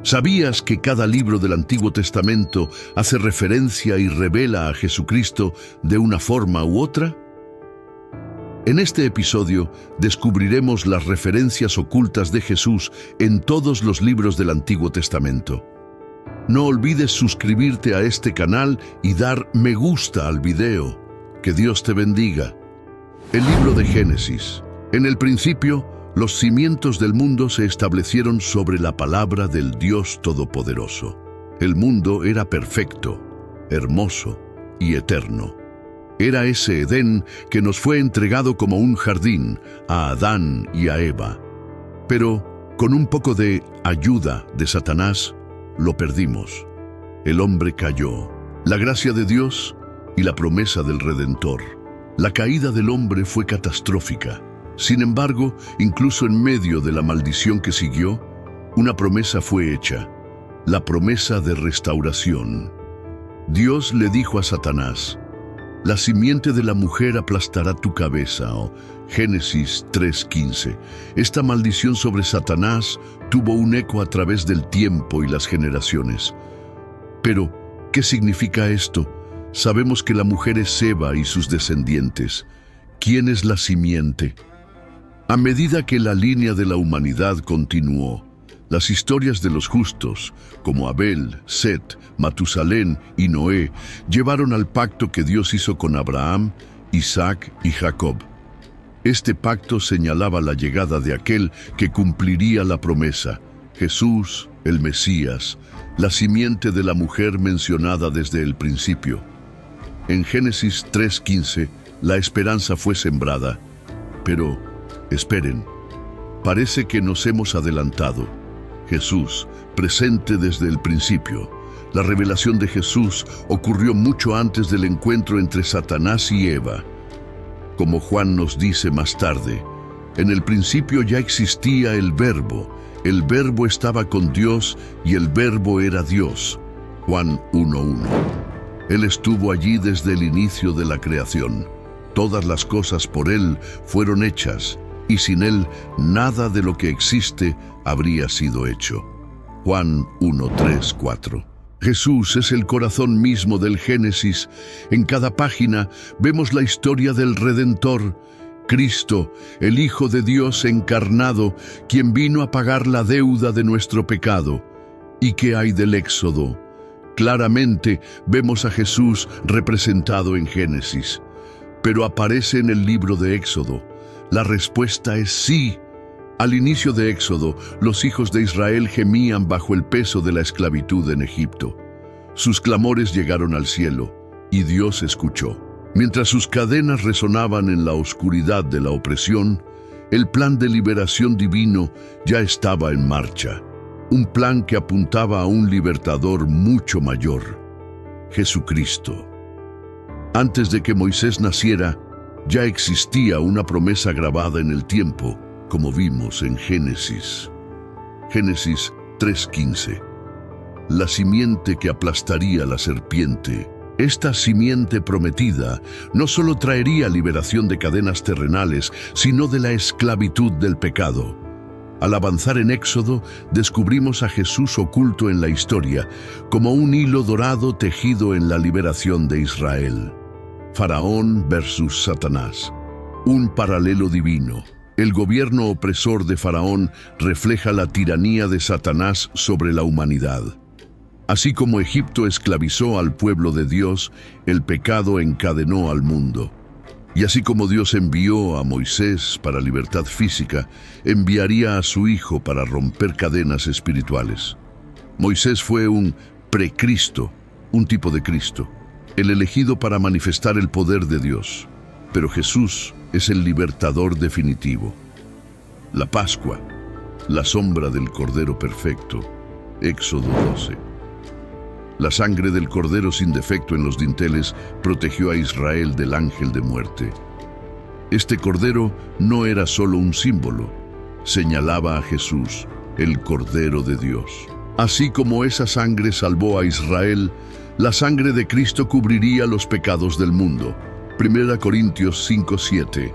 ¿Sabías que cada libro del Antiguo Testamento hace referencia y revela a Jesucristo de una forma u otra? En este episodio descubriremos las referencias ocultas de Jesús en todos los libros del Antiguo Testamento. No olvides suscribirte a este canal y dar me gusta al video. Que Dios te bendiga. El libro de Génesis. En el principio, los cimientos del mundo se establecieron sobre la palabra del Dios Todopoderoso. El mundo era perfecto, hermoso y eterno. Era ese Edén que nos fue entregado como un jardín a Adán y a Eva. Pero, con un poco de ayuda de Satanás, lo perdimos. El hombre cayó. La gracia de Dios y la promesa del Redentor. La caída del hombre fue catastrófica. Sin embargo, incluso en medio de la maldición que siguió, una promesa fue hecha, la promesa de restauración. Dios le dijo a Satanás: la simiente de la mujer aplastará tu cabeza, o Génesis 3:15. Esta maldición sobre Satanás tuvo un eco a través del tiempo y las generaciones. Pero, ¿qué significa esto? Sabemos que la mujer es Eva y sus descendientes. ¿Quién es la simiente? A medida que la línea de la humanidad continuó, las historias de los justos, como Abel, Set, Matusalén y Noé, llevaron al pacto que Dios hizo con Abraham, Isaac y Jacob. Este pacto señalaba la llegada de aquel que cumpliría la promesa, Jesús, el Mesías, la simiente de la mujer mencionada desde el principio. En Génesis 3:15, la esperanza fue sembrada. Pero, esperen, parece que nos hemos adelantado. Jesús, presente desde el principio. La revelación de Jesús ocurrió mucho antes del encuentro entre Satanás y Eva. Como Juan nos dice más tarde, en el principio ya existía el Verbo estaba con Dios y el Verbo era Dios. Juan 1:1. Él estuvo allí desde el inicio de la creación. Todas las cosas por Él fueron hechas, y sin Él nada de lo que existe habría sido hecho. Juan 1:3-4. Jesús es el corazón mismo del Génesis. En cada página vemos la historia del Redentor, Cristo, el Hijo de Dios encarnado, quien vino a pagar la deuda de nuestro pecado. ¿Y qué hay del Éxodo? Claramente vemos a Jesús representado en Génesis, pero aparece en el libro de Éxodo. La respuesta es sí. Al inicio de Éxodo, los hijos de Israel gemían bajo el peso de la esclavitud en Egipto. Sus clamores llegaron al cielo, y Dios escuchó. Mientras sus cadenas resonaban en la oscuridad de la opresión, el plan de liberación divino ya estaba en marcha. Un plan que apuntaba a un libertador mucho mayor, Jesucristo. Antes de que Moisés naciera, ya existía una promesa grabada en el tiempo, como vimos en Génesis. Génesis 3:15. La simiente que aplastaría la serpiente. Esta simiente prometida no solo traería liberación de cadenas terrenales, sino de la esclavitud del pecado. Al avanzar en Éxodo, descubrimos a Jesús oculto en la historia, como un hilo dorado tejido en la liberación de Israel. Faraón versus Satanás. Un paralelo divino. El gobierno opresor de Faraón refleja la tiranía de Satanás sobre la humanidad. Así como Egipto esclavizó al pueblo de Dios, el pecado encadenó al mundo. Y así como Dios envió a Moisés para libertad física, enviaría a su Hijo para romper cadenas espirituales. Moisés fue un precristo, un tipo de Cristo, el elegido para manifestar el poder de Dios. Pero Jesús es el libertador definitivo. La Pascua, la sombra del Cordero perfecto, Éxodo 12. La sangre del Cordero sin defecto en los dinteles protegió a Israel del ángel de muerte. Este Cordero no era solo un símbolo, señalaba a Jesús, el Cordero de Dios. Así como esa sangre salvó a Israel, la sangre de Cristo cubriría los pecados del mundo. 1 Corintios 5:7.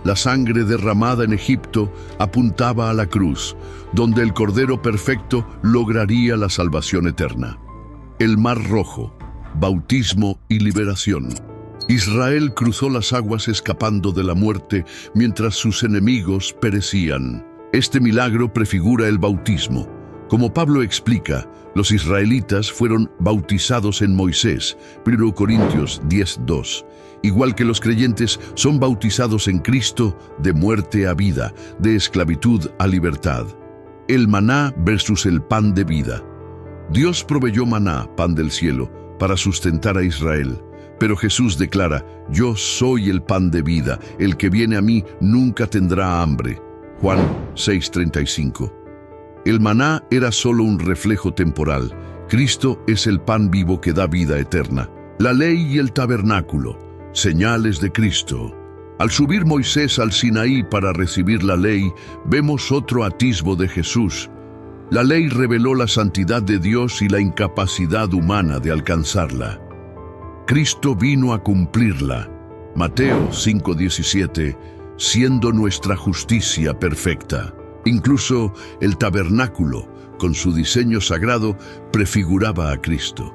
La sangre derramada en Egipto apuntaba a la cruz, donde el Cordero Perfecto lograría la salvación eterna. El Mar Rojo, bautismo y liberación. Israel cruzó las aguas escapando de la muerte mientras sus enemigos perecían. Este milagro prefigura el bautismo. Como Pablo explica, los israelitas fueron bautizados en Moisés, 1 Corintios 10:2. Igual que los creyentes, son bautizados en Cristo de muerte a vida, de esclavitud a libertad. El maná versus el pan de vida. Dios proveyó maná, pan del cielo, para sustentar a Israel. Pero Jesús declara: yo soy el pan de vida, el que viene a mí nunca tendrá hambre. Juan 6:35. El maná era solo un reflejo temporal. Cristo es el pan vivo que da vida eterna. La ley y el tabernáculo, señales de Cristo. Al subir Moisés al Sinaí para recibir la ley, vemos otro atisbo de Jesús. La ley reveló la santidad de Dios y la incapacidad humana de alcanzarla. Cristo vino a cumplirla. Mateo 5:17, siendo nuestra justicia perfecta. Incluso el tabernáculo, con su diseño sagrado, prefiguraba a Cristo.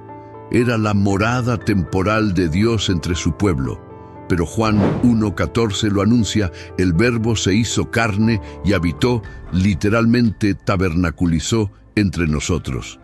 Era la morada temporal de Dios entre su pueblo. Pero Juan 1:14 lo anuncia: el Verbo se hizo carne y habitó, literalmente tabernaculizó entre nosotros.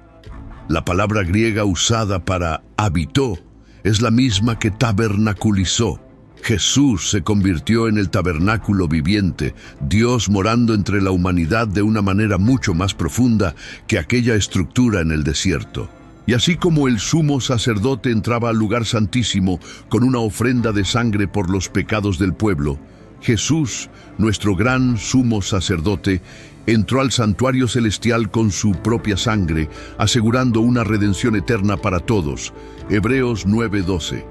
La palabra griega usada para habitó es la misma que tabernaculizó. Jesús se convirtió en el tabernáculo viviente, Dios morando entre la humanidad de una manera mucho más profunda que aquella estructura en el desierto. Y así como el sumo sacerdote entraba al lugar santísimo con una ofrenda de sangre por los pecados del pueblo, Jesús, nuestro gran sumo sacerdote, entró al santuario celestial con su propia sangre, asegurando una redención eterna para todos. Hebreos 9:12.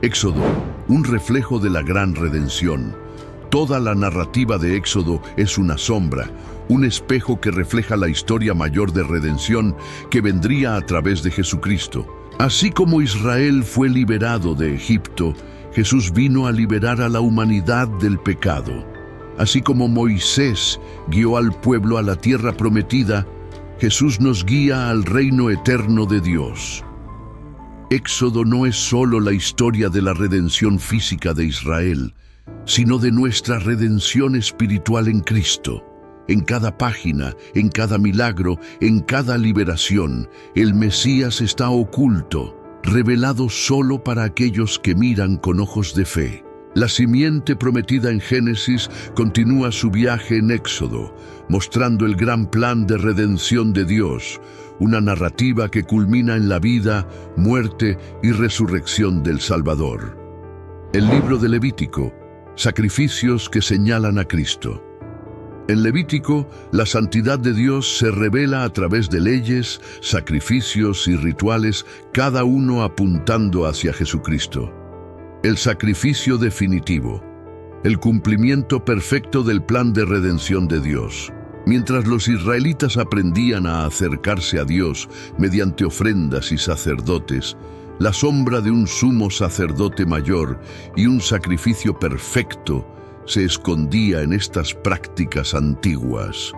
Éxodo, un reflejo de la gran redención. Toda la narrativa de Éxodo es una sombra, un espejo que refleja la historia mayor de redención que vendría a través de Jesucristo. Así como Israel fue liberado de Egipto, Jesús vino a liberar a la humanidad del pecado. Así como Moisés guió al pueblo a la tierra prometida, Jesús nos guía al reino eterno de Dios. Éxodo no es solo la historia de la redención física de Israel, sino de nuestra redención espiritual en Cristo. En cada página, en cada milagro, en cada liberación, el Mesías está oculto, revelado solo para aquellos que miran con ojos de fe. La simiente prometida en Génesis continúa su viaje en Éxodo, mostrando el gran plan de redención de Dios, una narrativa que culmina en la vida, muerte y resurrección del Salvador. El libro de Levítico, sacrificios que señalan a Cristo. En Levítico, la santidad de Dios se revela a través de leyes, sacrificios y rituales, cada uno apuntando hacia Jesucristo. El sacrificio definitivo, el cumplimiento perfecto del plan de redención de Dios. Mientras los israelitas aprendían a acercarse a Dios mediante ofrendas y sacerdotes, la sombra de un sumo sacerdote mayor y un sacrificio perfecto se escondía en estas prácticas antiguas.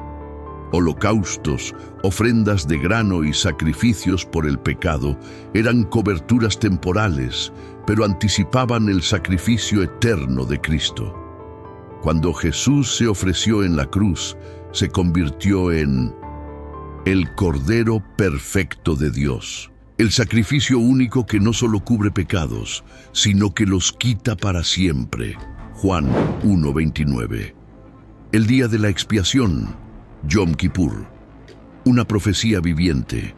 Holocaustos, ofrendas de grano y sacrificios por el pecado eran coberturas temporales, pero anticipaban el sacrificio eterno de Cristo. Cuando Jesús se ofreció en la cruz, se convirtió en el Cordero Perfecto de Dios, el sacrificio único que no solo cubre pecados, sino que los quita para siempre. Juan 1:29. El día de la expiación, Yom Kippur, una profecía viviente.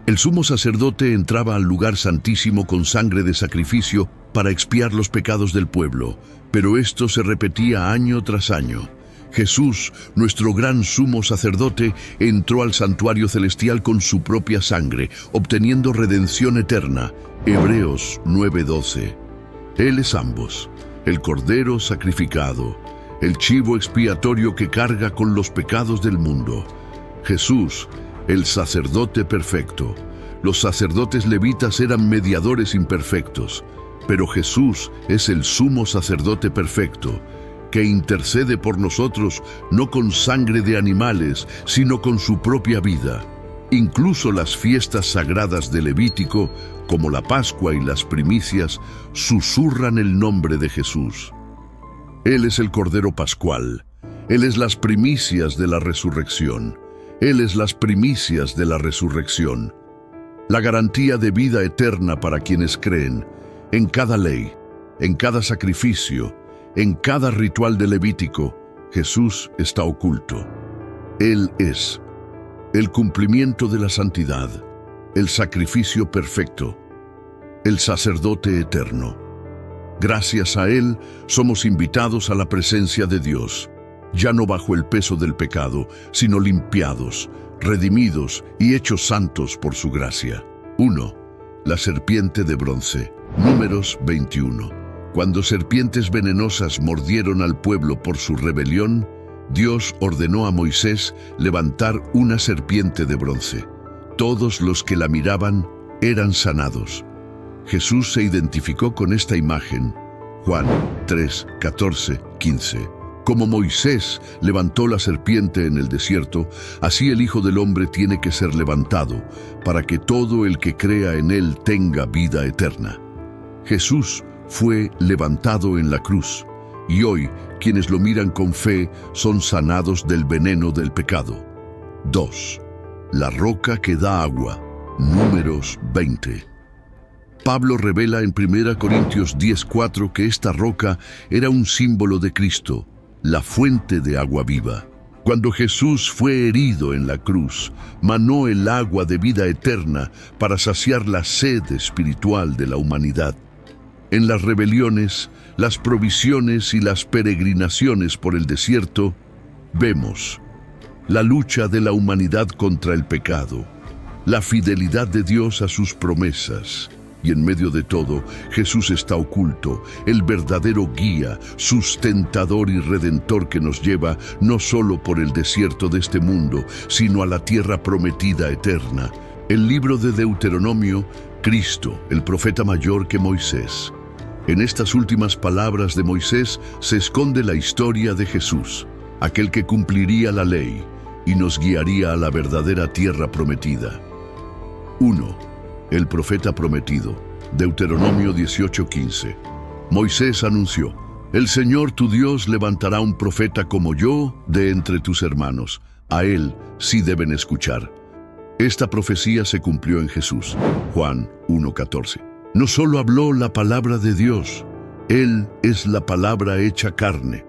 El sumo sacerdote entraba al lugar santísimo con sangre de sacrificio para expiar los pecados del pueblo, pero esto se repetía año tras año. Jesús, nuestro gran sumo sacerdote, entró al santuario celestial con su propia sangre, obteniendo redención eterna. Hebreos 9:12. Él es ambos, el cordero sacrificado, el chivo expiatorio que carga con los pecados del mundo. Jesús, el sacerdote perfecto. Los sacerdotes levitas eran mediadores imperfectos, pero Jesús es el sumo sacerdote perfecto, que intercede por nosotros no con sangre de animales, sino con su propia vida. Incluso las fiestas sagradas de Levítico, como la Pascua y las primicias, susurran el nombre de Jesús. Él es el Cordero Pascual. Él es las primicias de la resurrección. Él es las primicias de la resurrección. La garantía de vida eterna para quienes creen. En cada ley, en cada sacrificio, en cada ritual de Levítico, Jesús está oculto. Él es el cumplimiento de la santidad, el sacrificio perfecto, el sacerdote eterno. Gracias a Él somos invitados a la presencia de Dios, ya no bajo el peso del pecado, sino limpiados, redimidos y hechos santos por su gracia. 1. La serpiente de bronce. Números 21. Cuando serpientes venenosas mordieron al pueblo por su rebelión, Dios ordenó a Moisés levantar una serpiente de bronce. Todos los que la miraban eran sanados. Jesús se identificó con esta imagen. Juan 3, 14, 15. Como Moisés levantó la serpiente en el desierto, así el Hijo del Hombre tiene que ser levantado, para que todo el que crea en Él tenga vida eterna. Jesús fue levantado en la cruz, y hoy quienes lo miran con fe son sanados del veneno del pecado. 2. La roca que da agua. Números 20. Pablo revela en 1 Corintios 10:4 que esta roca era un símbolo de Cristo, la fuente de agua viva. Cuando Jesús fue herido en la cruz, manó el agua de vida eterna para saciar la sed espiritual de la humanidad. En las rebeliones, las provisiones y las peregrinaciones por el desierto, vemos la lucha de la humanidad contra el pecado, la fidelidad de Dios a sus promesas, y en medio de todo, Jesús está oculto, el verdadero guía, sustentador y redentor que nos lleva no solo por el desierto de este mundo, sino a la tierra prometida eterna. El libro de Deuteronomio, Cristo, el profeta mayor que Moisés. En estas últimas palabras de Moisés se esconde la historia de Jesús, aquel que cumpliría la ley y nos guiaría a la verdadera tierra prometida. 1. El profeta prometido. Deuteronomio 18:15. Moisés anunció: El Señor tu Dios levantará un profeta como yo de entre tus hermanos. A él sí deben escuchar. Esta profecía se cumplió en Jesús. Juan 1:14. No solo habló la palabra de Dios, Él es la palabra hecha carne.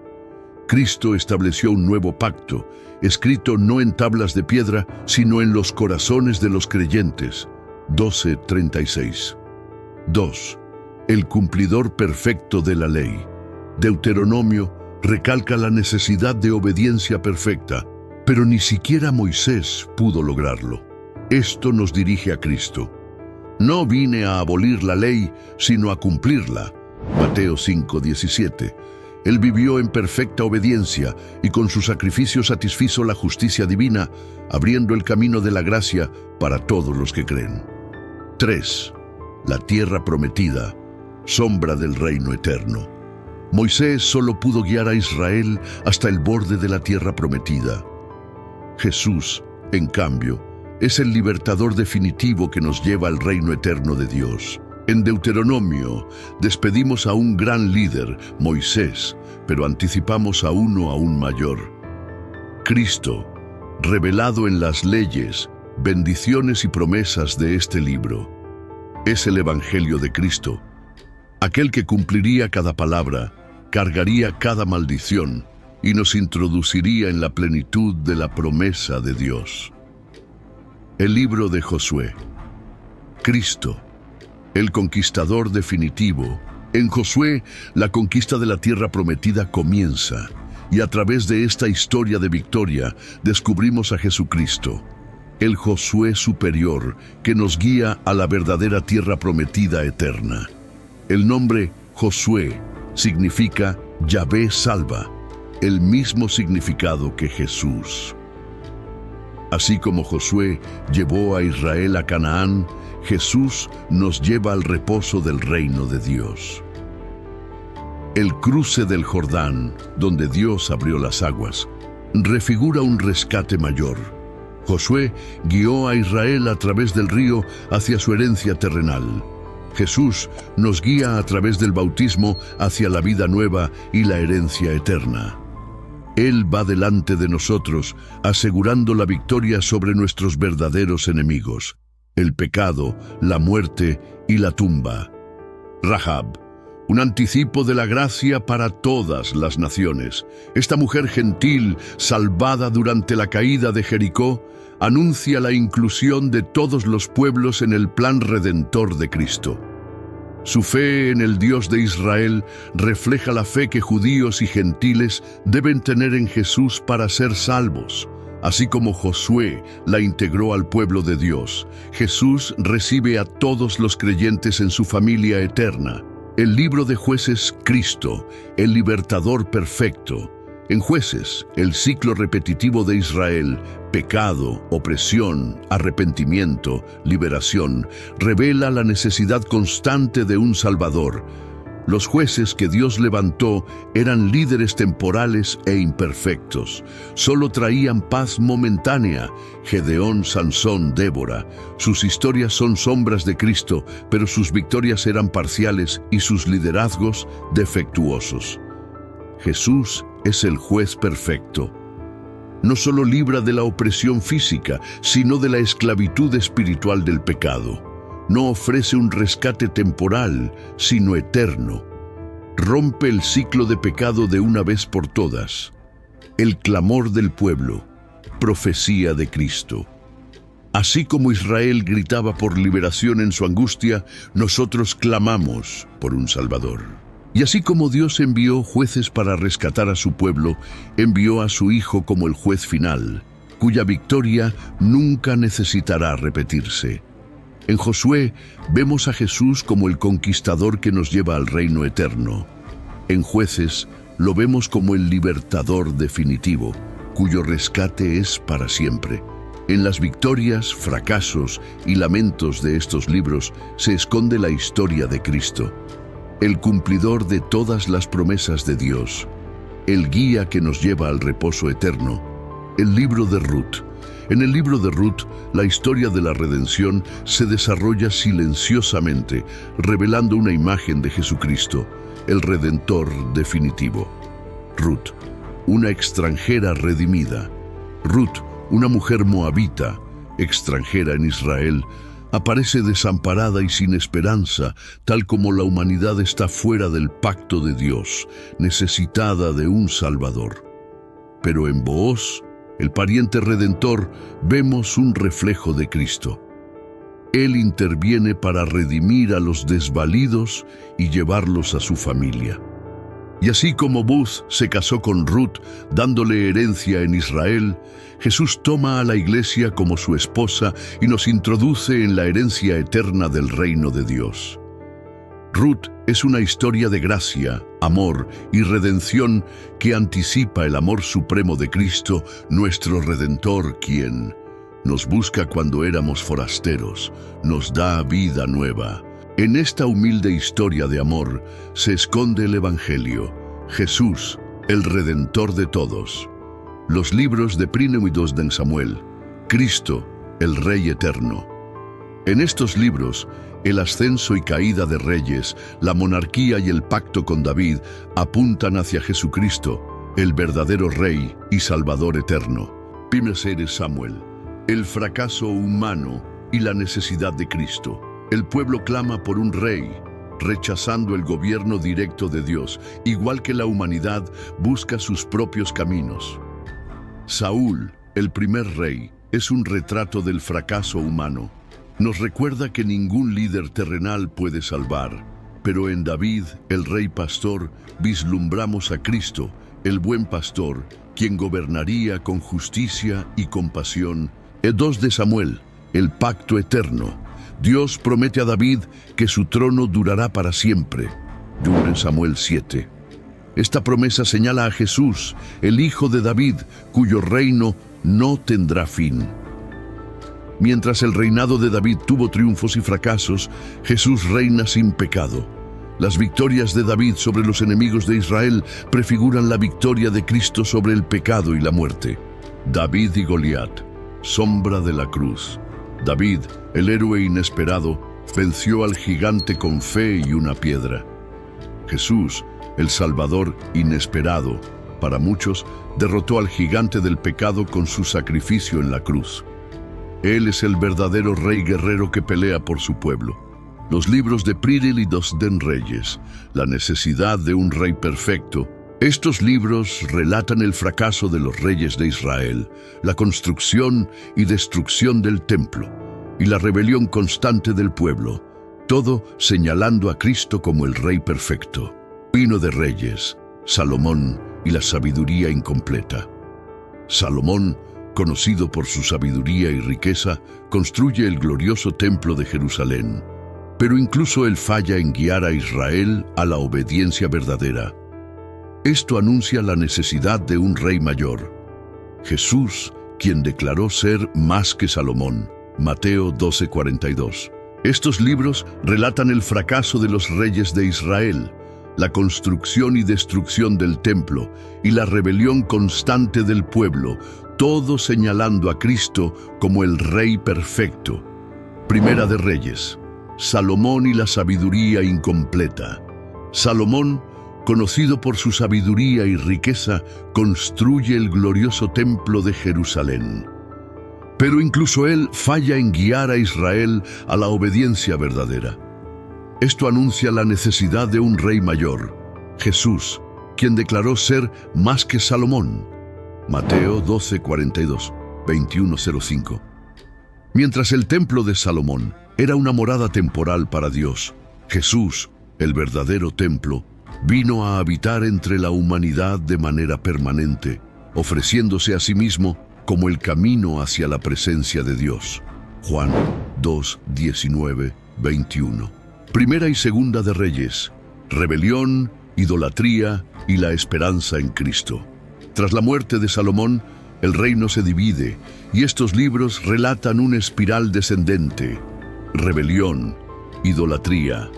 Cristo estableció un nuevo pacto, escrito no en tablas de piedra, sino en los corazones de los creyentes. 12:36. 2. El cumplidor perfecto de la ley. Deuteronomio recalca la necesidad de obediencia perfecta, pero ni siquiera Moisés pudo lograrlo. Esto nos dirige a Cristo. No vine a abolir la ley, sino a cumplirla. Mateo 5:17. Él vivió en perfecta obediencia y con su sacrificio satisfizo la justicia divina, abriendo el camino de la gracia para todos los que creen. 3. La tierra prometida, sombra del reino eterno. Moisés solo pudo guiar a Israel hasta el borde de la tierra prometida. Jesús, en cambio, es el libertador definitivo que nos lleva al reino eterno de Dios. En Deuteronomio despedimos a un gran líder, Moisés, pero anticipamos a uno aún mayor. Cristo, revelado en las leyes, bendiciones y promesas de este libro. Es el Evangelio de Cristo, aquel que cumpliría cada palabra, cargaría cada maldición y nos introduciría en la plenitud de la promesa de Dios. El libro de Josué. Cristo, el conquistador definitivo. En Josué, la conquista de la tierra prometida comienza, y a través de esta historia de victoria descubrimos a Jesucristo, el Josué superior que nos guía a la verdadera tierra prometida eterna. El nombre Josué significa Yahvé salva, el mismo significado que Jesús. Así como Josué llevó a Israel a Canaán, Jesús nos lleva al reposo del reino de Dios. El cruce del Jordán, donde Dios abrió las aguas, refigura un rescate mayor. Josué guió a Israel a través del río hacia su herencia terrenal. Jesús nos guía a través del bautismo hacia la vida nueva y la herencia eterna. Él va delante de nosotros, asegurando la victoria sobre nuestros verdaderos enemigos, el pecado, la muerte y la tumba. Rahab, un anticipo de la gracia para todas las naciones. Esta mujer gentil, salvada durante la caída de Jericó, anuncia la inclusión de todos los pueblos en el plan redentor de Cristo. Su fe en el Dios de Israel refleja la fe que judíos y gentiles deben tener en Jesús para ser salvos. Así como Josué la integró al pueblo de Dios, Jesús recibe a todos los creyentes en su familia eterna. El libro de Jueces, Cristo, el libertador perfecto. En Jueces, el ciclo repetitivo de Israel, pecado, opresión, arrepentimiento, liberación, revela la necesidad constante de un Salvador. Los jueces que Dios levantó eran líderes temporales e imperfectos. Solo traían paz momentánea. Gedeón, Sansón, Débora. Sus historias son sombras de Cristo, pero sus victorias eran parciales y sus liderazgos defectuosos. Jesús es el juez perfecto. No solo libra de la opresión física, sino de la esclavitud espiritual del pecado. No ofrece un rescate temporal, sino eterno. Rompe el ciclo de pecado de una vez por todas. El clamor del pueblo, profecía de Cristo. Así como Israel gritaba por liberación en su angustia, nosotros clamamos por un Salvador. Y así como Dios envió jueces para rescatar a su pueblo, envió a su Hijo como el juez final, cuya victoria nunca necesitará repetirse. En Josué vemos a Jesús como el conquistador que nos lleva al reino eterno. En Jueces lo vemos como el libertador definitivo, cuyo rescate es para siempre. En las victorias, fracasos y lamentos de estos libros se esconde la historia de Cristo, el cumplidor de todas las promesas de Dios, el guía que nos lleva al reposo eterno. El libro de Ruth. En el libro de Ruth, la historia de la redención se desarrolla silenciosamente, revelando una imagen de Jesucristo, el Redentor definitivo. Ruth, una extranjera redimida. Ruth, una mujer moabita, extranjera en Israel, aparece desamparada y sin esperanza, tal como la humanidad está fuera del pacto de Dios, necesitada de un Salvador. Pero en Booz, el pariente redentor, vemos un reflejo de Cristo. Él interviene para redimir a los desvalidos y llevarlos a su familia. Y así como Booz se casó con Ruth, dándole herencia en Israel, Jesús toma a la iglesia como su esposa y nos introduce en la herencia eterna del reino de Dios. Ruth es una historia de gracia, amor y redención que anticipa el amor supremo de Cristo, nuestro Redentor, quien nos busca cuando éramos forasteros, nos da vida nueva. En esta humilde historia de amor se esconde el Evangelio, Jesús, el Redentor de todos. Los libros de Primero y Dos de Samuel, Cristo, el Rey eterno. En estos libros, el ascenso y caída de reyes, la monarquía y el pacto con David apuntan hacia Jesucristo, el verdadero Rey y Salvador eterno. Primero de Samuel, el fracaso humano y la necesidad de Cristo. El pueblo clama por un rey, rechazando el gobierno directo de Dios, igual que la humanidad busca sus propios caminos. Saúl, el primer rey, es un retrato del fracaso humano. Nos recuerda que ningún líder terrenal puede salvar, pero en David, el rey pastor, vislumbramos a Cristo, el buen pastor, quien gobernaría con justicia y compasión. El 2 de Samuel, el pacto eterno. Dios promete a David que su trono durará para siempre. En Samuel 7. Esta promesa señala a Jesús, el hijo de David, cuyo reino no tendrá fin. Mientras el reinado de David tuvo triunfos y fracasos, Jesús reina sin pecado. Las victorias de David sobre los enemigos de Israel prefiguran la victoria de Cristo sobre el pecado y la muerte. David y Goliat, sombra de la cruz. David, el héroe inesperado, venció al gigante con fe y una piedra. Jesús, el Salvador inesperado, para muchos, derrotó al gigante del pecado con su sacrificio en la cruz. Él es el verdadero rey guerrero que pelea por su pueblo. Los libros de Pridil y Dos Den Reyes, la necesidad de un rey perfecto. Estos libros relatan el fracaso de los reyes de Israel, la construcción y destrucción del templo, y la rebelión constante del pueblo, todo señalando a Cristo como el Rey perfecto. Vino de Reyes, Salomón y la sabiduría incompleta. Salomón, conocido por su sabiduría y riqueza, construye el glorioso templo de Jerusalén. Pero incluso él falla en guiar a Israel a la obediencia verdadera. Esto anuncia la necesidad de un rey mayor. Jesús, quien declaró ser más que Salomón. Mateo 12:42. Estos libros relatan el fracaso de los reyes de Israel, la construcción y destrucción del templo y la rebelión constante del pueblo, todo señalando a Cristo como el Rey perfecto. Primera de Reyes, Salomón y la sabiduría incompleta. Salomón, conocido por su sabiduría y riqueza, construye el glorioso templo de Jerusalén. Pero incluso él falla en guiar a Israel a la obediencia verdadera. Esto anuncia la necesidad de un rey mayor, Jesús, quien declaró ser más que Salomón. Mateo 12:42, 21:05. Mientras el templo de Salomón era una morada temporal para Dios, Jesús, el verdadero templo, vino a habitar entre la humanidad de manera permanente, ofreciéndose a sí mismo como el camino hacia la presencia de Dios. Juan 2:19, 21. Primera y Segunda de Reyes, rebelión, idolatría y la esperanza en Cristo. Tras la muerte de Salomón, el reino se divide y estos libros relatan una espiral descendente: rebelión, idolatría,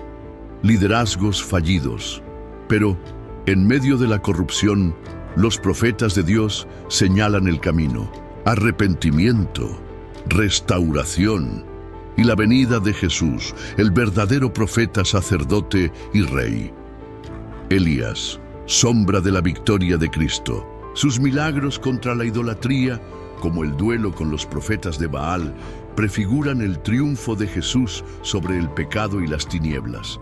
liderazgos fallidos. Pero, en medio de la corrupción, los profetas de Dios señalan el camino: arrepentimiento, restauración y la venida de Jesús, el verdadero profeta, sacerdote y rey. Elías, sombra de la victoria de Cristo. Sus milagros contra la idolatría, como el duelo con los profetas de Baal, prefiguran el triunfo de Jesús sobre el pecado y las tinieblas.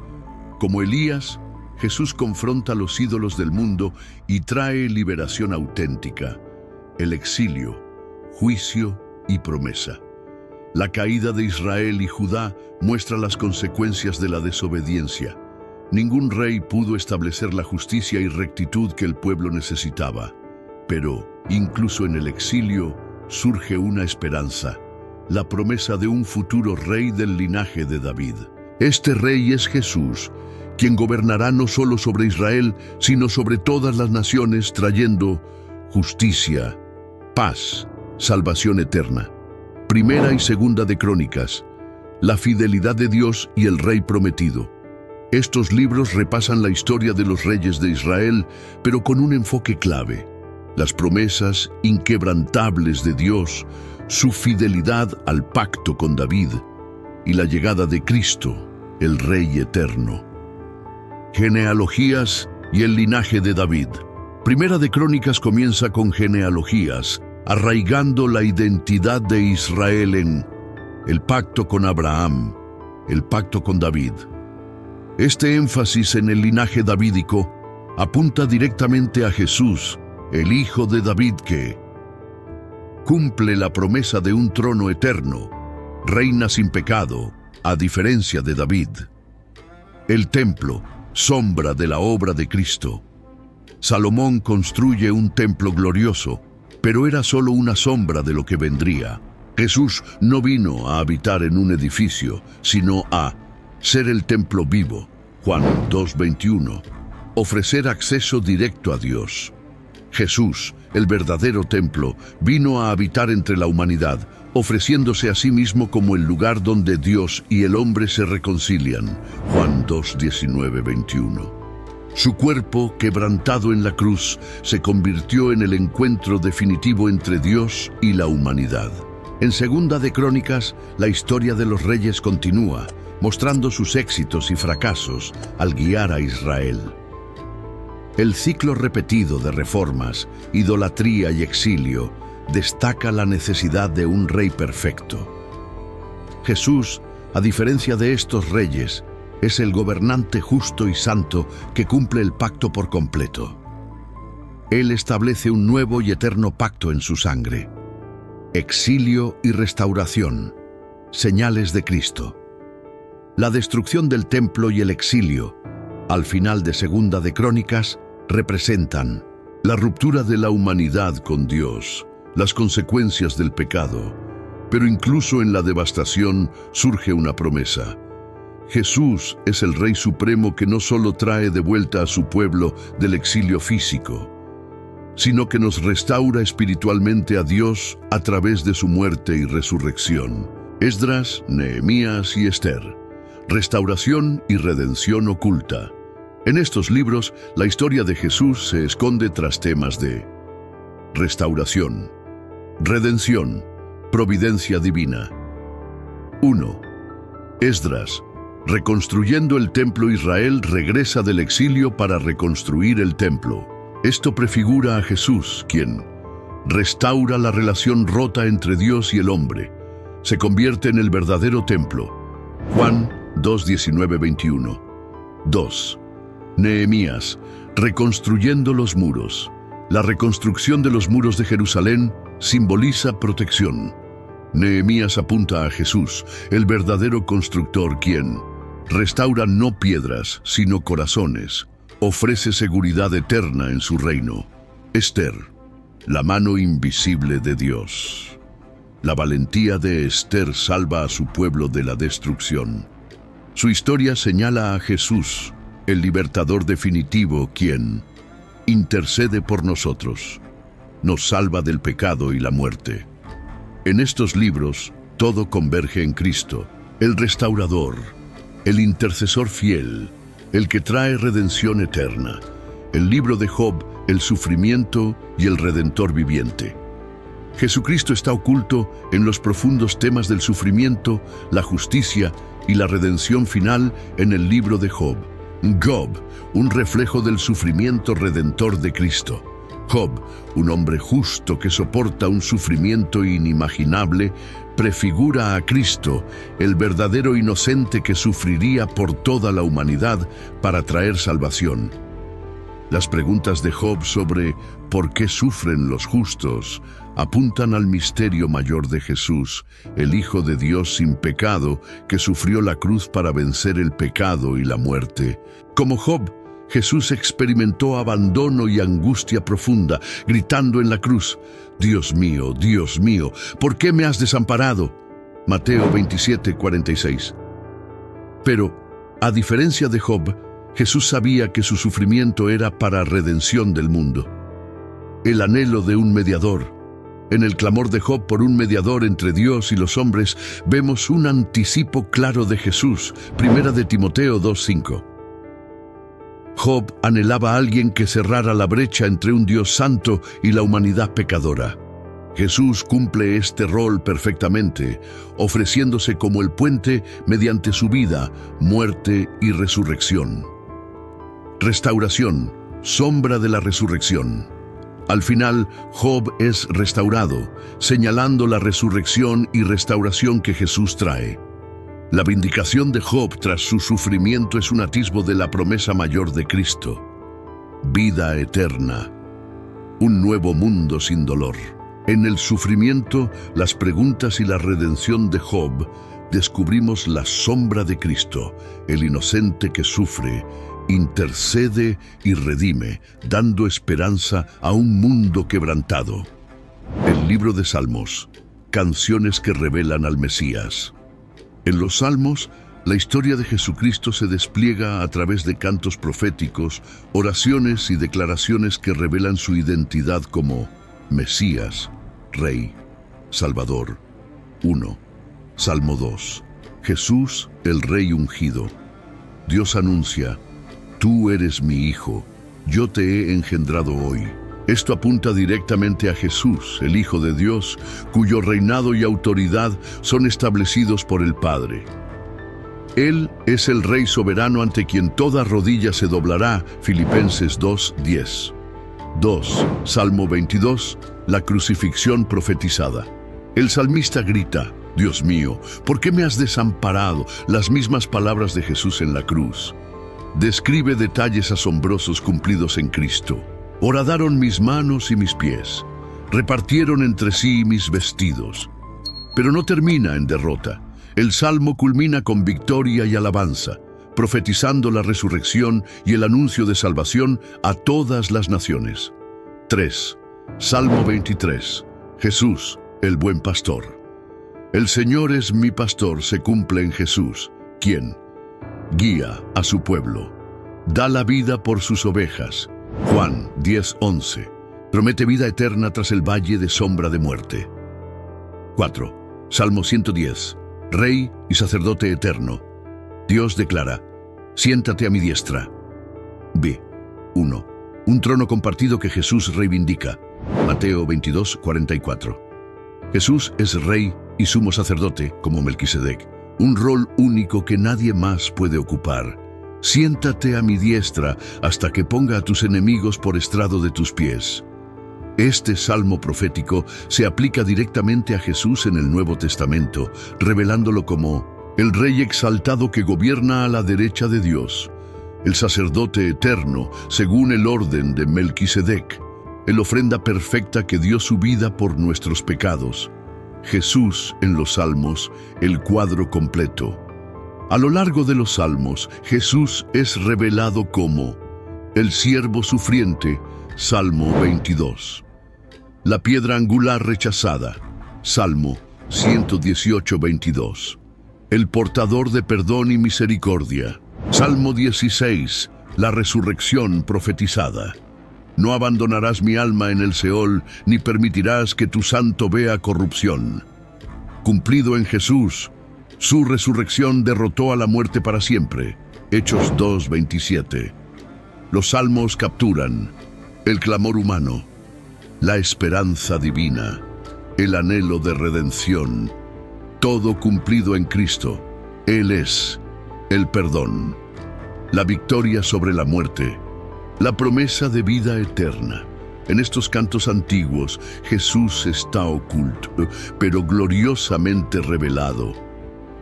Como Elías, Jesús confronta a los ídolos del mundo y trae liberación auténtica, el exilio, juicio y promesa. La caída de Israel y Judá muestra las consecuencias de la desobediencia. Ningún rey pudo establecer la justicia y rectitud que el pueblo necesitaba. Pero, incluso en el exilio, surge una esperanza: la promesa de un futuro rey del linaje de David. Este rey es Jesús, quien gobernará no solo sobre Israel, sino sobre todas las naciones, trayendo justicia, paz, salvación eterna. Primera y Segunda de Crónicas, la fidelidad de Dios y el Rey prometido. Estos libros repasan la historia de los reyes de Israel, pero con un enfoque clave: las promesas inquebrantables de Dios, su fidelidad al pacto con David y la llegada de Cristo, el Rey eterno. Genealogías y el linaje de David. Primera de Crónicas comienza con genealogías, arraigando la identidad de Israel en el pacto con Abraham, el pacto con David. Este énfasis en el linaje davídico apunta directamente a Jesús, el Hijo de David, que cumple la promesa de un trono eterno, reina sin pecado, a diferencia de David. El templo, sombra de la obra de Cristo. Salomón construye un templo glorioso, pero era solo una sombra de lo que vendría. Jesús no vino a habitar en un edificio, sino a ser el templo vivo. Juan 2:21. Ofrecer acceso directo a Dios. Jesús, el verdadero templo, vino a habitar entre la humanidad, ofreciéndose a sí mismo como el lugar donde Dios y el hombre se reconcilian. Juan 2, 19, 21. Su cuerpo, quebrantado en la cruz, se convirtió en el encuentro definitivo entre Dios y la humanidad. En Segunda de Crónicas, la historia de los reyes continúa, mostrando sus éxitos y fracasos al guiar a Israel. El ciclo repetido de reformas, idolatría y exilio destaca la necesidad de un rey perfecto. Jesús, a diferencia de estos reyes, es el gobernante justo y santo que cumple el pacto por completo. Él establece un nuevo y eterno pacto en su sangre. Exilio y restauración, señales de Cristo. La destrucción del templo y el exilio, al final de Segunda de Crónicas, representan la ruptura de la humanidad con Dios, las consecuencias del pecado, pero incluso en la devastación surge una promesa. Jesús es el Rey Supremo que no solo trae de vuelta a su pueblo del exilio físico, sino que nos restaura espiritualmente a Dios a través de su muerte y resurrección. Esdras, Nehemías y Esther. Restauración y redención oculta. En estos libros, la historia de Jesús se esconde tras temas de restauración, redención, providencia divina. 1. Esdras, reconstruyendo el templo. Israel regresa del exilio para reconstruir el templo. Esto prefigura a Jesús, quien restaura la relación rota entre Dios y el hombre. Se convierte en el verdadero templo. Juan 2, 19, 21. 2. Nehemías, reconstruyendo los muros. La reconstrucción de los muros de Jerusalén simboliza protección. Nehemías apunta a Jesús, el verdadero constructor, quien restaura no piedras, sino corazones. Ofrece seguridad eterna en su reino. Esther, la mano invisible de Dios. La valentía de Esther salva a su pueblo de la destrucción. Su historia señala a Jesús, el libertador definitivo, quien intercede por nosotros, nos salva del pecado y la muerte. En estos libros, todo converge en Cristo, el restaurador, el intercesor fiel, el que trae redención eterna. El libro de Job, el sufrimiento y el redentor viviente. Jesucristo está oculto en los profundos temas del sufrimiento, la justicia y la redención final en el libro de Job. Job, un reflejo del sufrimiento redentor de Cristo. Job, un hombre justo que soporta un sufrimiento inimaginable, prefigura a Cristo, el verdadero inocente que sufriría por toda la humanidad para traer salvación. Las preguntas de Job sobre ¿por qué sufren los justos? Apuntan al misterio mayor de Jesús, el Hijo de Dios sin pecado, que sufrió la cruz para vencer el pecado y la muerte. Como Job, Jesús experimentó abandono y angustia profunda, gritando en la cruz, Dios mío, ¿por qué me has desamparado? Mateo 27, 46. Pero, a diferencia de Job, Jesús sabía que su sufrimiento era para redención del mundo. El anhelo de un mediador. En el clamor de Job por un mediador entre Dios y los hombres, vemos un anticipo claro de Jesús. 1 de Timoteo 2:5. Job anhelaba a alguien que cerrara la brecha entre un Dios santo y la humanidad pecadora. Jesús cumple este rol perfectamente, ofreciéndose como el puente mediante su vida, muerte y resurrección. Restauración, sombra de la resurrección. Al final, Job es restaurado, señalando la resurrección y restauración que Jesús trae. La vindicación de Job tras su sufrimiento es un atisbo de la promesa mayor de Cristo. Vida eterna. Un nuevo mundo sin dolor. En el sufrimiento, las preguntas y la redención de Job, descubrimos la sombra de Cristo, el inocente que sufre, intercede y redime, dando esperanza a un mundo quebrantado. El libro de Salmos, canciones que revelan al Mesías. En los Salmos, la historia de Jesucristo se despliega a través de cantos proféticos, oraciones y declaraciones que revelan su identidad como Mesías, Rey, Salvador, 1. Salmo 2. Jesús, el Rey ungido. Dios anuncia: tú eres mi Hijo, yo te he engendrado hoy. Esto apunta directamente a Jesús, el Hijo de Dios, cuyo reinado y autoridad son establecidos por el Padre. Él es el Rey soberano ante quien toda rodilla se doblará. Filipenses 2:10. 2. Salmo 22. La crucifixión profetizada. El salmista grita: Dios mío, ¿por qué me has desamparado? Las mismas palabras de Jesús en la cruz. Describe detalles asombrosos cumplidos en Cristo. Horadaron mis manos y mis pies, repartieron entre sí mis vestidos. Pero no termina en derrota. El salmo culmina con victoria y alabanza, profetizando la resurrección y el anuncio de salvación a todas las naciones. 3. Salmo 23. Jesús, el buen pastor. El Señor es mi pastor, se cumple en Jesús, quien guía a su pueblo, da la vida por sus ovejas. Juan 10:11. Promete vida eterna tras el valle de sombra de muerte. 4. Salmo 110. Rey y sacerdote eterno. Dios declara: siéntate a mi diestra. B. 1. Un trono compartido que Jesús reivindica. Mateo 22:44. Jesús es rey y sumo sacerdote, como Melquisedec, un rol único que nadie más puede ocupar. Siéntate a mi diestra hasta que ponga a tus enemigos por estrado de tus pies. Este salmo profético se aplica directamente a Jesús en el Nuevo Testamento, revelándolo como el Rey exaltado que gobierna a la derecha de Dios, el sacerdote eterno según el orden de Melquisedec, el ofrenda perfecta que dio su vida por nuestros pecados. Jesús en los Salmos, el cuadro completo. A lo largo de los Salmos, Jesús es revelado como el siervo sufriente, Salmo 22. La piedra angular rechazada, Salmo 118:22. El portador de perdón y misericordia, Salmo 16. La resurrección profetizada. No abandonarás mi alma en el Seol, ni permitirás que tu santo vea corrupción. Cumplido en Jesús, su resurrección derrotó a la muerte para siempre. Hechos 2:27. Los salmos capturan el clamor humano, la esperanza divina, el anhelo de redención, todo cumplido en Cristo. Él es el perdón, la victoria sobre la muerte, la promesa de vida eterna. En estos cantos antiguos, Jesús está oculto, pero gloriosamente revelado.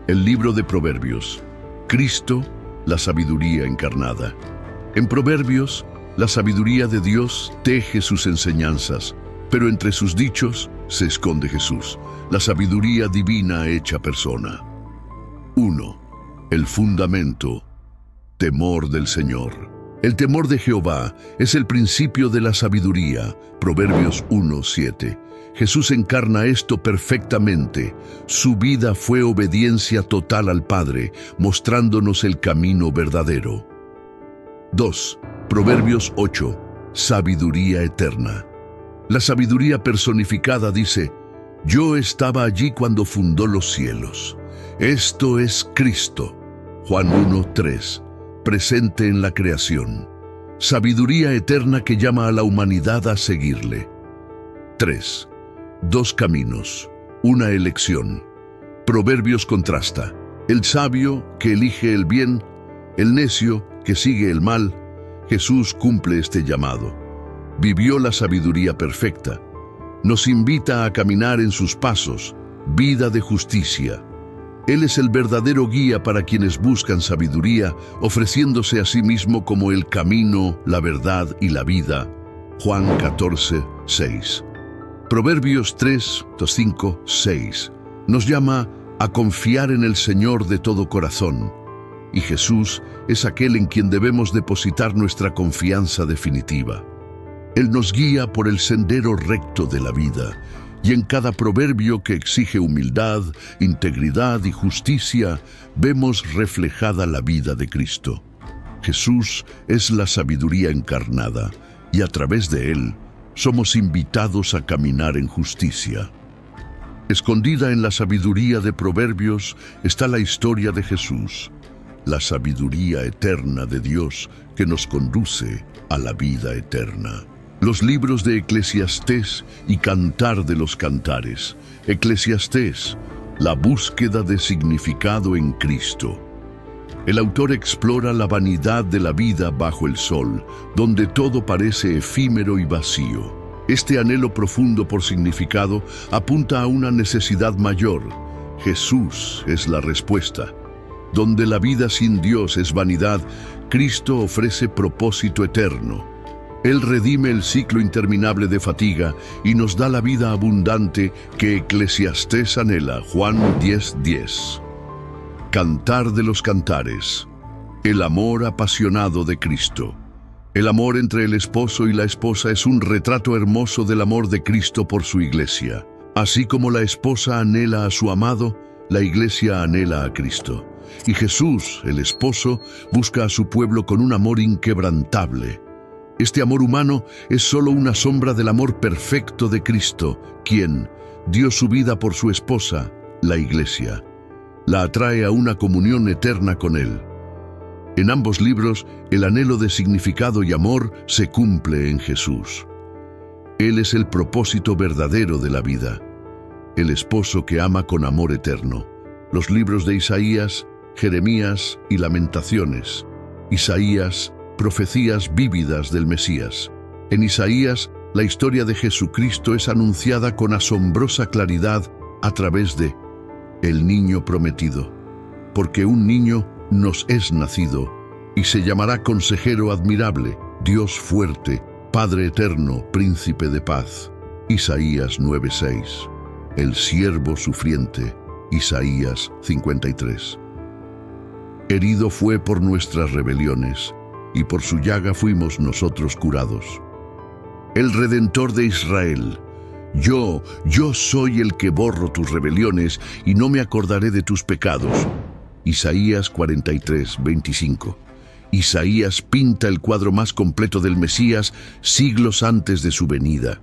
El libro de Proverbios. Cristo, la sabiduría encarnada. En Proverbios, la sabiduría de Dios teje sus enseñanzas, pero entre sus dichos se esconde Jesús, la sabiduría divina hecha persona. 1. El fundamento. Temor del Señor. El temor de Jehová es el principio de la sabiduría. Proverbios 1:7. Jesús encarna esto perfectamente. Su vida fue obediencia total al Padre, mostrándonos el camino verdadero. 2. Proverbios 8. Sabiduría eterna. La sabiduría personificada dice: yo estaba allí cuando fundó los cielos. Esto es Cristo. Juan 1:3. Presente en la creación. Sabiduría eterna que llama a la humanidad a seguirle. 3. Dos caminos, una elección. Proverbios contrasta: el sabio que elige el bien, el necio que sigue el mal. Jesús cumple este llamado. Vivió la sabiduría perfecta. Nos invita a caminar en sus pasos, vida de justicia. Él es el verdadero guía para quienes buscan sabiduría, ofreciéndose a sí mismo como el camino, la verdad y la vida. Juan 14:6. Proverbios 3:5-6 nos llama a confiar en el Señor de todo corazón, y Jesús es aquel en quien debemos depositar nuestra confianza definitiva. Él nos guía por el sendero recto de la vida, y en cada proverbio que exige humildad, integridad y justicia, vemos reflejada la vida de Cristo. Jesús es la sabiduría encarnada, y a través de Él somos invitados a caminar en justicia. Escondida en la sabiduría de Proverbios está la historia de Jesús, la sabiduría eterna de Dios que nos conduce a la vida eterna. Los libros de Eclesiastés y Cantar de los Cantares. Eclesiastés, la búsqueda de significado en Cristo. El autor explora la vanidad de la vida bajo el sol, donde todo parece efímero y vacío. Este anhelo profundo por significado apunta a una necesidad mayor. Jesús es la respuesta. Donde la vida sin Dios es vanidad, Cristo ofrece propósito eterno. Él redime el ciclo interminable de fatiga y nos da la vida abundante que Eclesiastés anhela. Juan 10:10. Cantar de los Cantares. El amor apasionado de Cristo. El amor entre el esposo y la esposa es un retrato hermoso del amor de Cristo por su iglesia. Así como la esposa anhela a su amado, la iglesia anhela a Cristo. Y Jesús, el esposo, busca a su pueblo con un amor inquebrantable. Este amor humano es solo una sombra del amor perfecto de Cristo, quien dio su vida por su esposa, la iglesia. La atrae a una comunión eterna con Él. En ambos libros, el anhelo de significado y amor se cumple en Jesús. Él es el propósito verdadero de la vida, el esposo que ama con amor eterno. Los libros de Isaías, Jeremías y Lamentaciones. Isaías, profecías vívidas del Mesías. En Isaías, la historia de Jesucristo es anunciada con asombrosa claridad a través de el niño prometido, porque un niño nos es nacido, y se llamará Consejero Admirable, Dios Fuerte, Padre Eterno, Príncipe de Paz. Isaías 9:6. El siervo sufriente. Isaías 53. Herido fue por nuestras rebeliones, y por su llaga fuimos nosotros curados. El Redentor de Israel. Yo soy el que borro tus rebeliones y no me acordaré de tus pecados. Isaías 43:25. Isaías pinta el cuadro más completo del Mesías siglos antes de su venida.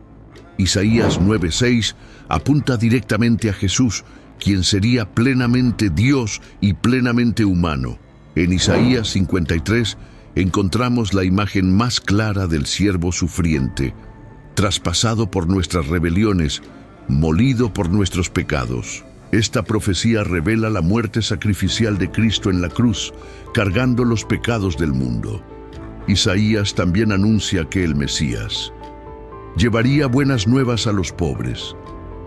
Isaías 9:6 apunta directamente a Jesús, quien sería plenamente Dios y plenamente humano. En Isaías 53 encontramos la imagen más clara del siervo sufriente, traspasado por nuestras rebeliones, molido por nuestros pecados. Esta profecía revela la muerte sacrificial de Cristo en la cruz, cargando los pecados del mundo. Isaías también anuncia que el Mesías llevaría buenas nuevas a los pobres,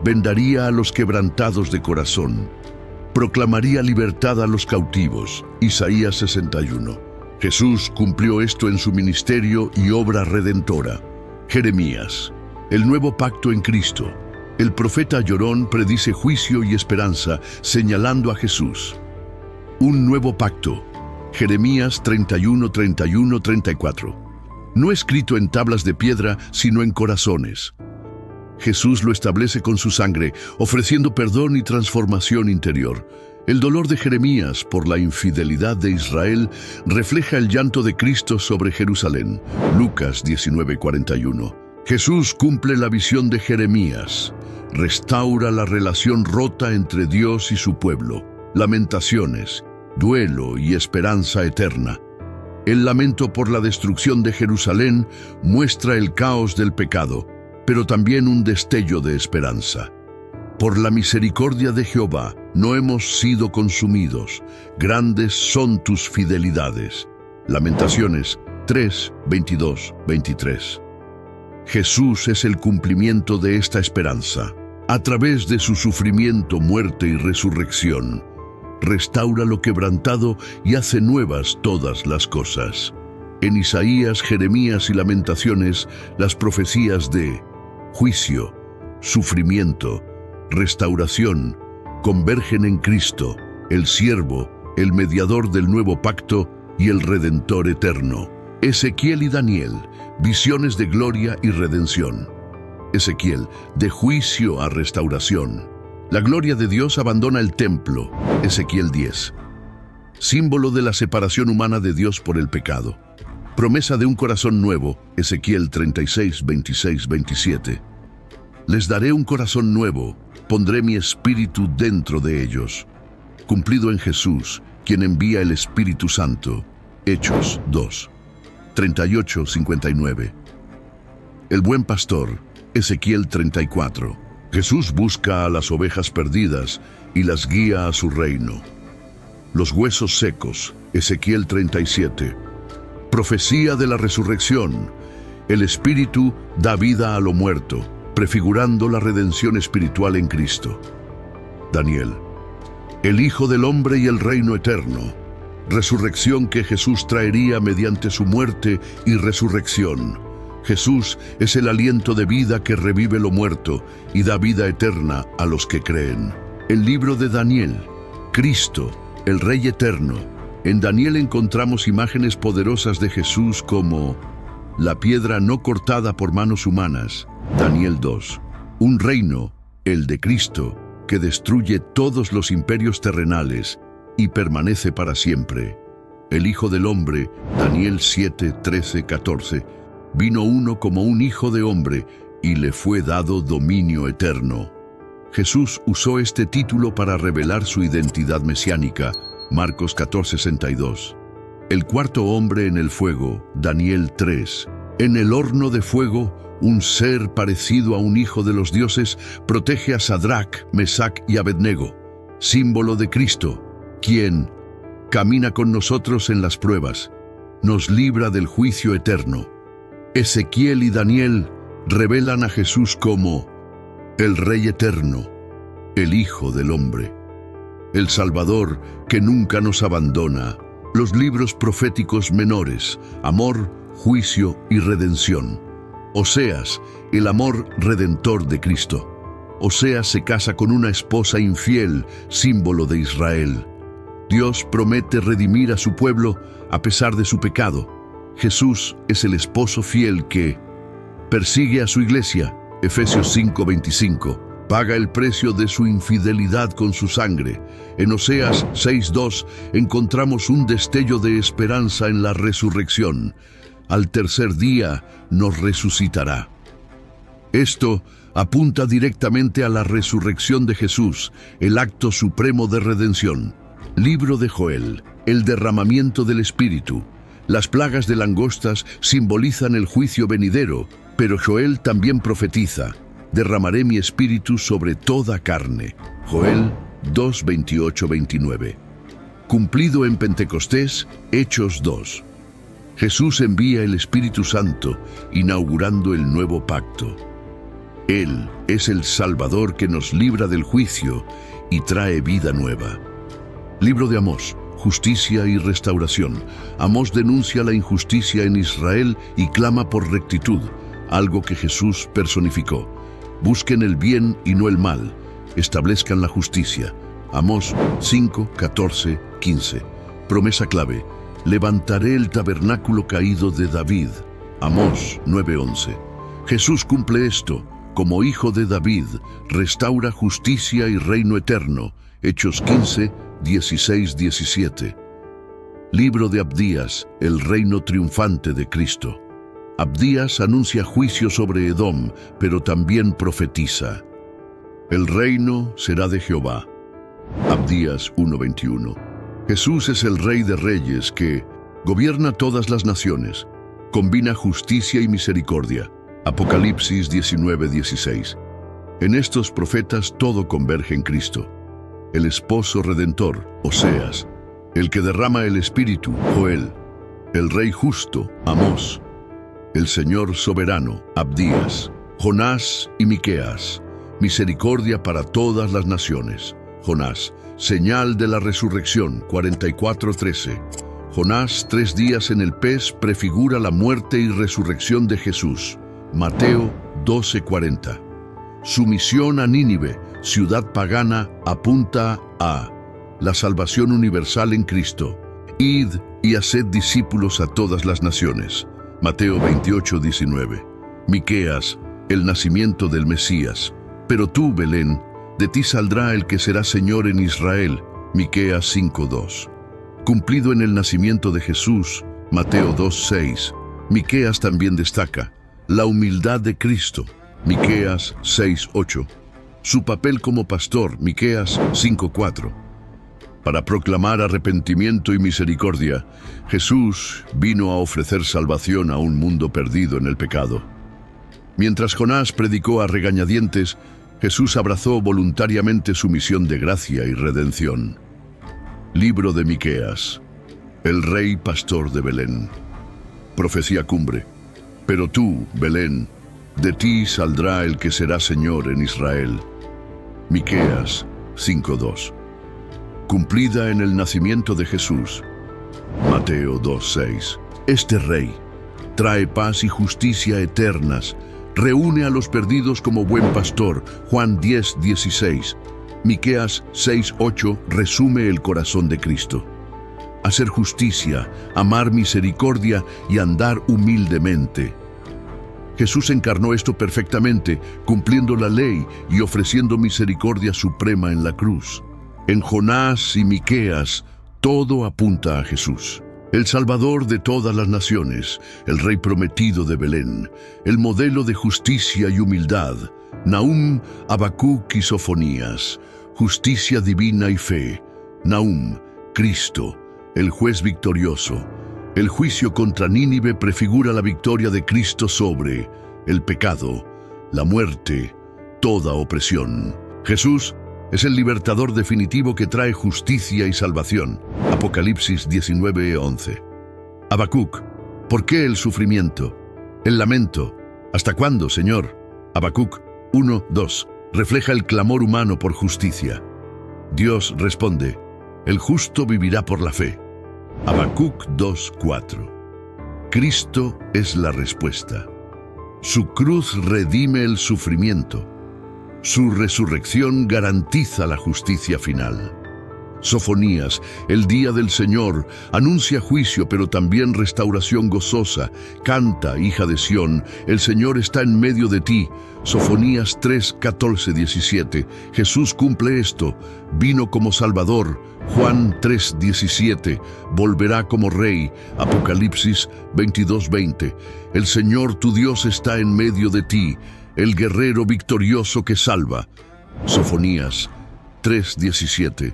vendaría a los quebrantados de corazón, proclamaría libertad a los cautivos. Isaías 61. Jesús cumplió esto en su ministerio y obra redentora. Jeremías, el nuevo pacto en Cristo. El profeta llorón predice juicio y esperanza, señalando a Jesús. Un nuevo pacto. Jeremías 31:34. No escrito en tablas de piedra, sino en corazones. Jesús lo establece con su sangre, ofreciendo perdón y transformación interior. El dolor de Jeremías por la infidelidad de Israel refleja el llanto de Cristo sobre Jerusalén. Lucas 19:41. Jesús cumple la visión de Jeremías. Restaura la relación rota entre Dios y su pueblo. Lamentaciones, duelo y esperanza eterna. El lamento por la destrucción de Jerusalén muestra el caos del pecado, pero también un destello de esperanza. Por la misericordia de Jehová no hemos sido consumidos. Grandes son tus fidelidades. Lamentaciones 3:22-23. Jesús es el cumplimiento de esta esperanza. A través de su sufrimiento, muerte y resurrección, restaura lo quebrantado y hace nuevas todas las cosas. En Isaías, Jeremías y Lamentaciones, las profecías de juicio, sufrimiento, restauración, convergen en Cristo, el siervo, el mediador del nuevo pacto y el Redentor eterno. Ezequiel y Daniel, visiones de gloria y redención. Ezequiel, de juicio a restauración. La gloria de Dios abandona el templo. Ezequiel 10. Símbolo de la separación humana de Dios por el pecado. Promesa de un corazón nuevo. Ezequiel 36:26-27. Les daré un corazón nuevo, pondré mi espíritu dentro de ellos. Cumplido en Jesús, quien envía el Espíritu Santo. Hechos 2, 38-59. El buen pastor, Ezequiel 34. Jesús busca a las ovejas perdidas y las guía a su reino. Los huesos secos, Ezequiel 37. Profecía de la resurrección. El Espíritu da vida a lo muerto, prefigurando la redención espiritual en Cristo. Daniel. El Hijo del Hombre y el reino eterno. Resurrección que Jesús traería mediante su muerte y resurrección. Jesús es el aliento de vida que revive lo muerto y da vida eterna a los que creen. El libro de Daniel. Cristo, el Rey eterno. En Daniel encontramos imágenes poderosas de Jesús como la piedra no cortada por manos humanas, Daniel 2. Un reino, el de Cristo, que destruye todos los imperios terrenales y permanece para siempre. El Hijo del Hombre, Daniel 7, 13, 14. Vino uno como un hijo de hombre y le fue dado dominio eterno. Jesús usó este título para revelar su identidad mesiánica, Marcos 14:62. El cuarto hombre en el fuego, Daniel 3. En el horno de fuego, un ser parecido a un hijo de los dioses protege a Sadrac, Mesac y Abednego, símbolo de Cristo, quien camina con nosotros en las pruebas, nos libra del juicio eterno. Ezequiel y Daniel revelan a Jesús como el Rey eterno, el Hijo del Hombre, el Salvador que nunca nos abandona. Los libros proféticos menores, amor, juicio y redención. Oseas, el amor redentor de Cristo. Oseas se casa con una esposa infiel, símbolo de Israel. Dios promete redimir a su pueblo a pesar de su pecado. Jesús es el esposo fiel que persigue a su iglesia, Efesios 5:25. Paga el precio de su infidelidad con su sangre. En Oseas 6:2 encontramos un destello de esperanza en la resurrección. Al tercer día nos resucitará. Esto apunta directamente a la resurrección de Jesús, el acto supremo de redención. Libro de Joel, el derramamiento del Espíritu. Las plagas de langostas simbolizan el juicio venidero, pero Joel también profetiza: derramaré mi espíritu sobre toda carne. Joel 2:28-29. Cumplido en Pentecostés, Hechos 2. Jesús envía el Espíritu Santo, inaugurando el nuevo pacto. Él es el Salvador que nos libra del juicio y trae vida nueva. Libro de Amós, justicia y restauración. Amós denuncia la injusticia en Israel y clama por rectitud, algo que Jesús personificó. Busquen el bien y no el mal, establezcan la justicia. Amós 5, 14, 15. Promesa clave: levantaré el tabernáculo caído de David. Amós 9:11. Jesús cumple esto. Como hijo de David, restaura justicia y reino eterno. Hechos 15, 16, 17. Libro de Abdías, el reino triunfante de Cristo. Abdías anuncia juicio sobre Edom, pero también profetiza: el reino será de Jehová. Abdías 1:21. Jesús es el Rey de Reyes que gobierna todas las naciones, combina justicia y misericordia. Apocalipsis 19:16. En estos profetas todo converge en Cristo. El esposo redentor, Oseas. El que derrama el Espíritu, Joel. El Rey justo, Amós. El Señor soberano, Abdías. Jonás y Miqueas. Misericordia para todas las naciones. Jonás, señal de la resurrección, 44:13. Jonás, 3 días en el pez, prefigura la muerte y resurrección de Jesús. Mateo 12:40. Su misión a Nínive, ciudad pagana, apunta a la salvación universal en Cristo. Id y haced discípulos a todas las naciones. Mateo 28:19. Miqueas, el nacimiento del Mesías. Pero tú, Belén, de ti saldrá el que será Señor en Israel. Miqueas 5:2. Cumplido en el nacimiento de Jesús. Mateo 2:6. Miqueas también destaca la humildad de Cristo. Miqueas 6:8. Su papel como pastor, Miqueas 5:4. Para proclamar arrepentimiento y misericordia, Jesús vino a ofrecer salvación a un mundo perdido en el pecado. Mientras Jonás predicó a regañadientes, Jesús abrazó voluntariamente su misión de gracia y redención. Libro de Miqueas. El rey pastor de Belén. Profecía cumbre. Pero tú, Belén, de ti saldrá el que será Señor en Israel. Miqueas 5:2. Cumplida en el nacimiento de Jesús. Mateo 2:6. Este rey trae paz y justicia eternas, reúne a los perdidos como buen pastor. Juan 10:16. Miqueas 6:8 resume el corazón de Cristo. Hacer justicia, amar misericordia y andar humildemente. Jesús encarnó esto perfectamente, cumpliendo la ley y ofreciendo misericordia suprema en la cruz. En Jonás y Miqueas, todo apunta a Jesús, el Salvador de todas las naciones, el Rey prometido de Belén, el modelo de justicia y humildad. Nahum, Habacuc y Sofonías, justicia divina y fe. Nahum, Cristo, el juez victorioso. El juicio contra Nínive prefigura la victoria de Cristo sobre el pecado, la muerte, toda opresión. Jesús es el libertador definitivo que trae justicia y salvación. Apocalipsis 19:11. Habacuc, ¿por qué el sufrimiento? El lamento. ¿Hasta cuándo, Señor? Habacuc 1:2. Refleja el clamor humano por justicia. Dios responde, el justo vivirá por la fe. Habacuc 2:4. Cristo es la respuesta. Su cruz redime el sufrimiento. Su resurrección garantiza la justicia final. Sofonías, el día del Señor, anuncia juicio pero también restauración gozosa. Canta, hija de Sión, el Señor está en medio de ti. Sofonías 3:14-17. Jesús cumple esto. Vino como Salvador. Juan 3:17. Volverá como Rey. Apocalipsis 22:20. El Señor tu Dios está en medio de ti, el guerrero victorioso que salva. Sofonías 3:17.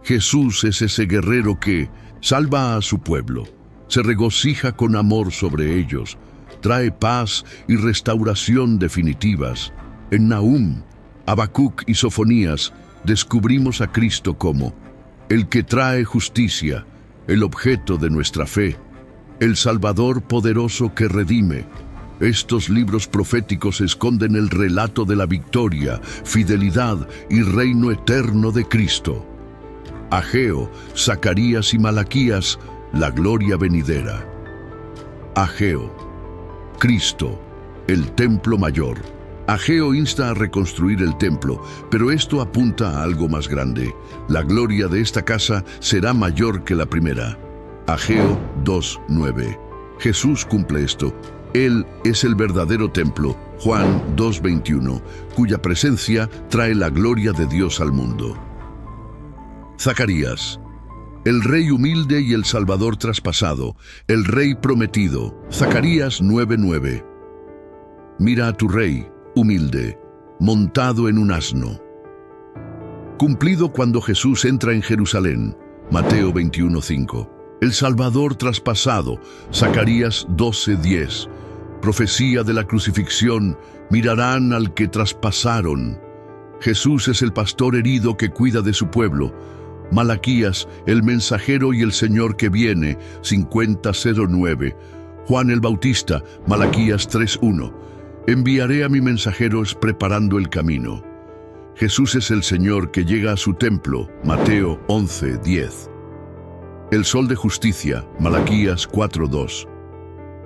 Jesús es ese guerrero que salva a su pueblo, se regocija con amor sobre ellos, trae paz y restauración definitivas. En Nahum, Habacuc y Sofonías descubrimos a Cristo como el que trae justicia, el objeto de nuestra fe, el Salvador poderoso que redime. Estos libros proféticos esconden el relato de la victoria, fidelidad y reino eterno de Cristo. Ageo, Zacarías y Malaquías, la gloria venidera. Ageo, Cristo, el templo mayor. Ageo insta a reconstruir el templo, pero esto apunta a algo más grande. La gloria de esta casa será mayor que la primera. Ageo 2:9. Jesús cumple esto. Él es el verdadero templo, Juan 2:21, cuya presencia trae la gloria de Dios al mundo. Zacarías, el rey humilde y el salvador traspasado, el rey prometido. Zacarías 9:9. Mira a tu rey, humilde, montado en un asno. Cumplido cuando Jesús entra en Jerusalén. Mateo 21:5. El Salvador traspasado. Zacarías 12:10. Profecía de la crucifixión. Mirarán al que traspasaron. Jesús es el pastor herido que cuida de su pueblo. Malaquías, el mensajero y el Señor que viene. 50:09. Juan el Bautista. Malaquías 3:1. Enviaré a mis mensajeros preparando el camino. Jesús es el Señor que llega a su templo. Mateo 11:10. El sol de justicia. Malaquías 4:2.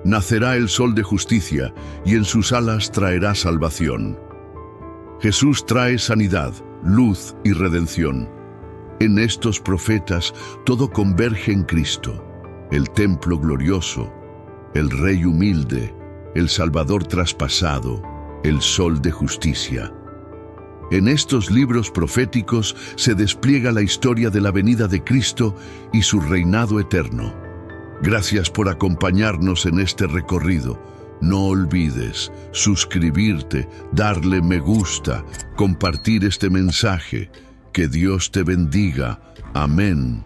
Nacerá el sol de justicia, y en sus alas traerá salvación. Jesús trae sanidad, luz y redención. En estos profetas todo converge en Cristo, el templo glorioso, el Rey humilde, el Salvador traspasado, el sol de justicia. En estos libros proféticos se despliega la historia de la venida de Cristo y su reinado eterno. Gracias por acompañarnos en este recorrido. No olvides suscribirte, darle me gusta, compartir este mensaje. Que Dios te bendiga. Amén